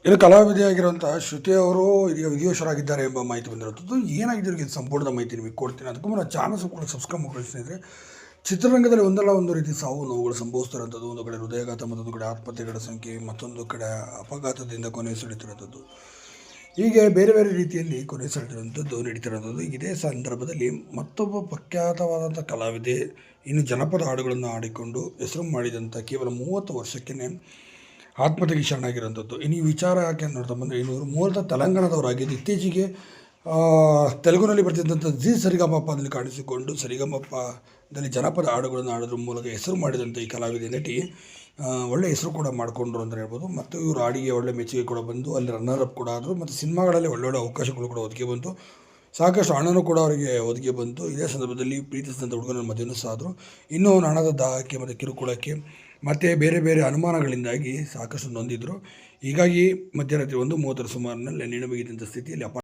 ಇನ್ನು ಕಲಾವಿದೆಯಾಗಿರುವಂಥ ಶ್ರುತಿ ಅವರು ಇದೀಗ ವಿಧಿವಶರಾಗಿದ್ದಾರೆ ಎಂಬ ಮಾಹಿತಿ ಬಂದಿರುವಂಥದ್ದು. ಏನಾಗಿದೆ ಇವರಿಗೆ ಸಂಪೂರ್ಣ ಮಾಹಿತಿ ನಿಮಗೆ ಕೊಡ್ತೀನಿ. ಅದಕ್ಕೂ ಮುನ್ನ ಚಾನಲ್ ಕೂಡ ಸಬ್ಸ್ಕ್ರೈಬ್ ಮಾಡ್ಕೊಳ್ಳಿ ಸ್ನೇಹಿತರೆ. ಚಿತ್ರರಂಗದಲ್ಲಿ ಒಂದಲ್ಲ ಒಂದು ರೀತಿ ಸಾವು ನೋವುಗಳು ಸಂಭವಿಸ್ತಿರೋಂಥದ್ದು. ಒಂದು ಕಡೆ ಹೃದಯಘಾತ, ಮತ್ತೊಂದು ಕಡೆ ಆತ್ಮಹತ್ಯೆಗಳ ಸಂಖ್ಯೆ, ಮತ್ತೊಂದು ಕಡೆ ಅಪಘಾತದಿಂದ ಕೊನೆಯುಸಿರುತ್ತಿರುವಂಥದ್ದು. ಹೀಗೆ ಬೇರೆ ಬೇರೆ ರೀತಿಯಲ್ಲಿ ಕೊನೆಯುಸಿರುತ್ತಿರುವಂಥದ್ದು ನಡೀತಿರುವಂಥದ್ದು. ಇದೇ ಸಂದರ್ಭದಲ್ಲಿ ಮತ್ತೊಬ್ಬ ಪ್ರಖ್ಯಾತವಾದಂಥ ಕಲಾವಿದೆ ಇನ್ನು ಜನಪದ ಹಾಡುಗಳನ್ನು ಹಾಡಿಕೊಂಡು ಹೆಸರು ಮಾಡಿದಂಥ ಕೇವಲ 30 ವರ್ಷಕ್ಕೇ ಆತ್ಮಹತ್ಯೆಗೆ ಶರಣಾಗಿರುವಂಥದ್ದು. ಇನ್ನು ಈ ವಿಚಾರ ಯಾಕೆ ನೋಡ್ತಾ ಬಂದರೆ, ಇವರು ಮೂಲತಃ ತೆಲಂಗಾಣದವರಾಗಿದ್ದು ಇತ್ತೀಚೆಗೆ ತೆಲುಗುನಲ್ಲಿ ಬರ್ತಿದ್ದಂಥ ಜಿ ಸರಿಗಮಪದಲ್ಲಿ ಕಾಣಿಸಿಕೊಂಡು ಸರಿಗಮಪದಲ್ಲಿ ಜನಪದ ಹಾಡುಗಳನ್ನು ಹಾಡೋದ್ರ ಮೂಲಕ ಹೆಸರು ಮಾಡಿದಂಥ ಈ ಕಲಾವಿದೆ ನಟಿ ಒಳ್ಳೆಯ ಹೆಸರು ಕೂಡ ಮಾಡಿಕೊಂಡ್ರು ಅಂತ ಹೇಳ್ಬೋದು. ಮತ್ತು ಇವರು ಹಾಡಿಗೆ ಒಳ್ಳೆ ಮೆಚ್ಚುಗೆ ಕೂಡ ಬಂದು ಅಲ್ಲಿ ರನ್ನರ್ ಅಪ್ ಕೂಡ ಆದರು. ಮತ್ತು ಸಿನಿಮಾಗಳಲ್ಲಿ ಒಳ್ಳೊಳ್ಳೆ ಅವಕಾಶಗಳು ಕೂಡ ಒದಗಿ ಬಂತು. ಸಾಕಷ್ಟು ಹಣನೂ ಕೂಡ ಅವರಿಗೆ ಒದಗಿ ಬಂತು. ಇದೇ ಸಂದರ್ಭದಲ್ಲಿ ಪ್ರೀತಿಸಿದಂಥ ಹುಡುಗನ ಮದುವೆನೂ ಸಹ ಆದರು. ಇನ್ನೂ ಹಣದ ದಾಹಕ್ಕೆ ಮತ್ತು ಕಿರುಕುಳಕ್ಕೆ ಮತ್ತು ಬೇರೆ ಬೇರೆ ಅನುಮಾನಗಳಿಂದಾಗಿ ಸಾಕಷ್ಟು ನೊಂದಿದ್ದರು. ಹೀಗಾಗಿ ಮಧ್ಯರಾತ್ರಿ 1:30 ಸುಮಾರಿನಲ್ಲಿ ನೆನಪಿಗಿದ್ದಂಥ ಸ್ಥಿತಿಯಲ್ಲಿ